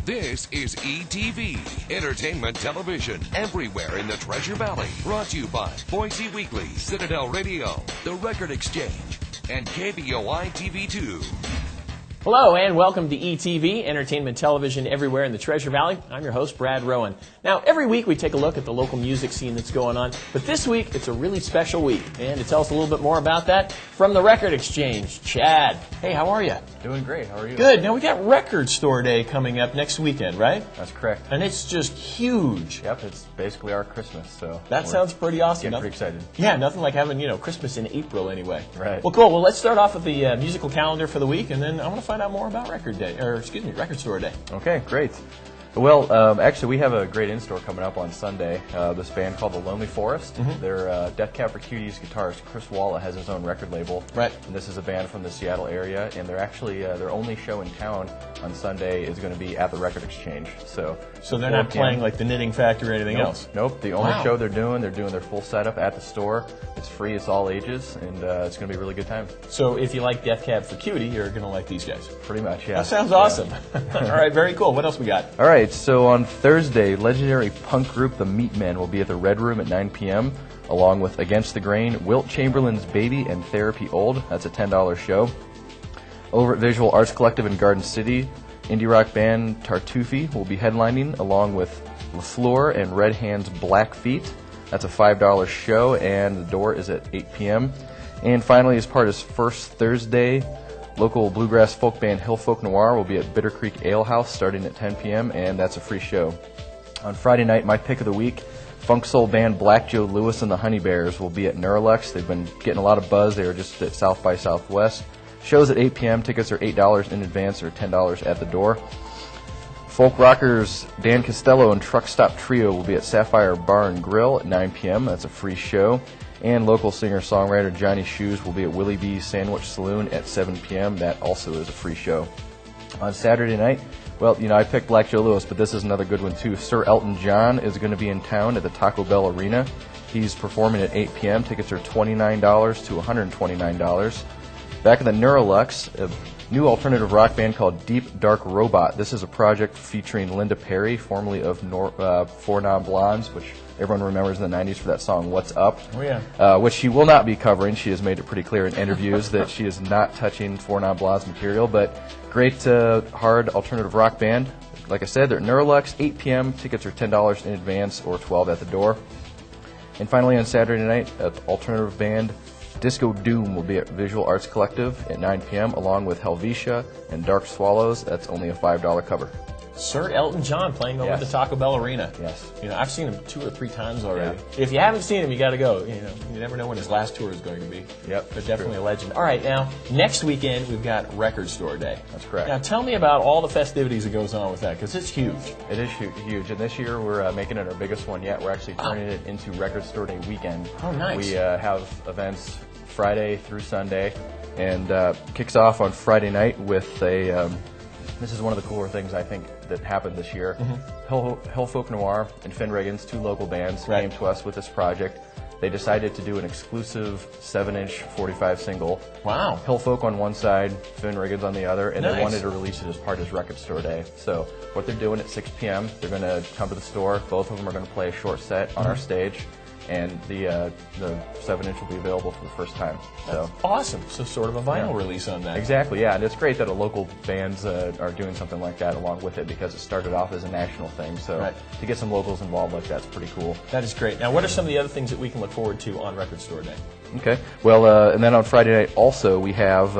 This is ETV, entertainment television everywhere in the Treasure Valley. Brought to you by Boise Weekly, Citadel Radio, The Record Exchange, and KBOI TV2. Hello and welcome to ETV, entertainment television everywhere in the Treasure Valley. I'm your host, Brad Rowan. Now, every week we take a look at the local music scene that's going on, but this week it's a really special week. And to tell us a little bit more about that, from the Record Exchange, Chad. Hey, how are you? Doing great. How are you? Good. Now, we got Record Store Day coming up next weekend, right? That's correct. And it's just huge. Yep, it's basically our Christmas, so... That sounds pretty awesome. Getting pretty excited. Yeah, nothing like having, Christmas in April anyway. Right. Well, cool. Well, let's start off with the musical calendar for the week, and then I want to find out more about Record Store Day. Okay, great. Well, actually, we have a great in-store coming up on Sunday. This band called The Lonely Forest. Mm-hmm. They're Death Cab for Cuties guitarist Chris Walla has his own record label. Right. And this is a band from the Seattle area, and they're actually their only show in town on Sunday is going to be at the Record Exchange. So they're not playing like the Knitting Factory or anything else? Nope. The only show they're doing their full setup at the store. It's free. It's all ages, and it's going to be a really good time. So if you like Death Cab for Cutie, you're going to like these guys. Pretty much, yeah. That sounds awesome. Yeah. All right, very cool. What else we got? All right, so on Thursday, legendary punk group The Meatmen will be at the Red Room at 9 p.m., along with Against the Grain, Wilt Chamberlain's Baby, and Therapy Old. That's a $10 show. Over at Visual Arts Collective in Garden City, indie rock band Tartuffe will be headlining, along with LaFleur and Red Hand's Black Feet. That's a $5 show, and the door is at 8 p.m. And finally, as part of First Thursday, local bluegrass folk band Hill Folk Noir will be at Bitter Creek Ale House starting at 10 p.m., and that's a free show. On Friday night, my pick of the week, funk soul band Black Joe Lewis and the Honey Bears will be at Neurolux. They've been getting a lot of buzz. They were just at South by Southwest. Shows at 8 p.m. Tickets are $8 in advance or $10 at the door. Folk rockers Dan Costello and Truck Stop Trio will be at Sapphire Bar and Grill at 9 p.m. That's a free show. And local singer-songwriter Johnny Shoes will be at Willie B's Sandwich Saloon at 7 p.m. That also is a free show. On Saturday night, well, I picked Black Joe Lewis, but this is another good one too. Sir Elton John is going to be in town at the Taco Bell Arena. He's performing at 8 p.m. Tickets are $29 to $129. Back in the Neurolux, a new alternative rock band called Deep Dark Robot. This is a project featuring Linda Perry, formerly of Four Non Blondes, which everyone remembers in the 90s for that song, What's Up? Oh, yeah. Which she will not be covering. She has made it pretty clear in interviews that she is not touching Four Non Blondes material, but great hard alternative rock band. Like I said, they're at Neurolux, 8 p.m. Tickets are $10 in advance or $12 at the door. And finally, on Saturday night, alternative band Disco Doom will be at Visual Arts Collective at 9 p.m. along with Helvetia and Dark Swallows. That's only a $5 cover. Sir Elton John playing over at the Taco Bell Arena. Yes. I've seen him 2 or 3 times already. Yeah. If you haven't seen him, you got to go. You never know when his last tour is going to be. Yep. But definitely a legend. All right, now, next weekend we've got Record Store Day. That's correct. Now, tell me about all the festivities that goes on with that, because it's huge. It is huge. And this year we're making it our biggest one yet. We're actually turning it into Record Store Day weekend. Oh, nice. We have events Friday through Sunday, and kicks off on Friday night with this is one of the cooler things I think that happened this year. Mm-hmm. Hill Folk Noir and Finn Riggins, 2 local bands, came to us with this project. They decided to do an exclusive 7-inch 45 single. Wow. Hill Folk on one side, Finn Riggins on the other, and they wanted to release it as part of Record Store Day. So what they're doing at 6 p.m., they're going to come to the store. Both of them are going to play a short set on our stage. And the 7-inch will be available for the first time. So awesome. So sort of a vinyl release on that. Exactly, yeah. And it's great that a local bands are doing something like that along with it, because it started off as a national thing. So to get some locals involved like that's pretty cool. That is great. Now, what are some of the other things that we can look forward to on Record Store Day? Okay. Well, and then on Friday night also we have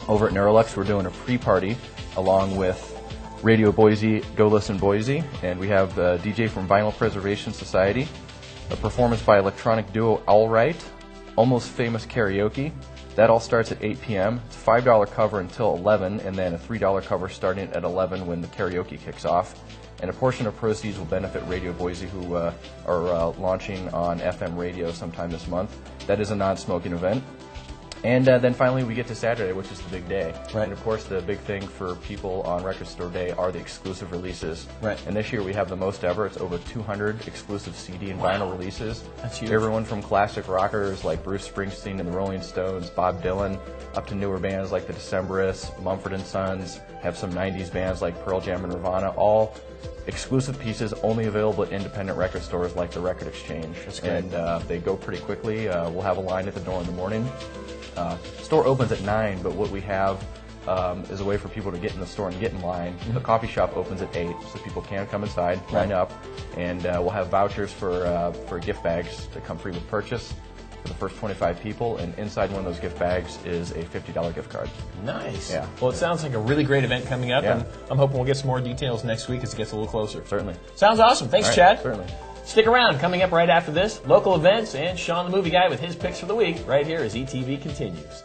over at Neurolux we're doing a pre-party along with Radio Boise, Go Listen Boise, and we have a DJ from Vinyl Preservation Society. A performance by electronic duo All Right, Almost Famous Karaoke. That all starts at 8 p.m. It's a $5 cover until 11, and then a $3 cover starting at 11 when the karaoke kicks off. And a portion of proceeds will benefit Radio Boise, who are launching on FM radio sometime this month. That is a non-smoking event. And then finally we get to Saturday, which is the big day. Right. And of course the big thing for people on Record Store Day are the exclusive releases. Right. And this year we have the most ever. It's over 200 exclusive CD and vinyl releases. That's huge. Everyone from classic rockers like Bruce Springsteen and the Rolling Stones, Bob Dylan, up to newer bands like the Decemberists, Mumford & Sons, have some 90s bands like Pearl Jam and Nirvana, all exclusive pieces only available at independent record stores like the Record Exchange. That's great. And they go pretty quickly. We'll have a line at the door in the morning. Store opens at 9, but what we have is a way for people to get in the store and get in line. The coffee shop opens at 8, so people can come inside, line up, and we'll have vouchers for gift bags that come free with purchase for the first 25 people, and inside one of those gift bags is a $50 gift card. Nice. Yeah. Well, it sounds like a really great event coming up, Yeah. and I'm hoping we'll get some more details next week as it gets a little closer. Certainly. Sounds awesome. Thanks, All right, Chad. Certainly. Stick around. Coming up right after this, local events and Sean the Movie Guy with his picks for the week. Right here as ETV continues.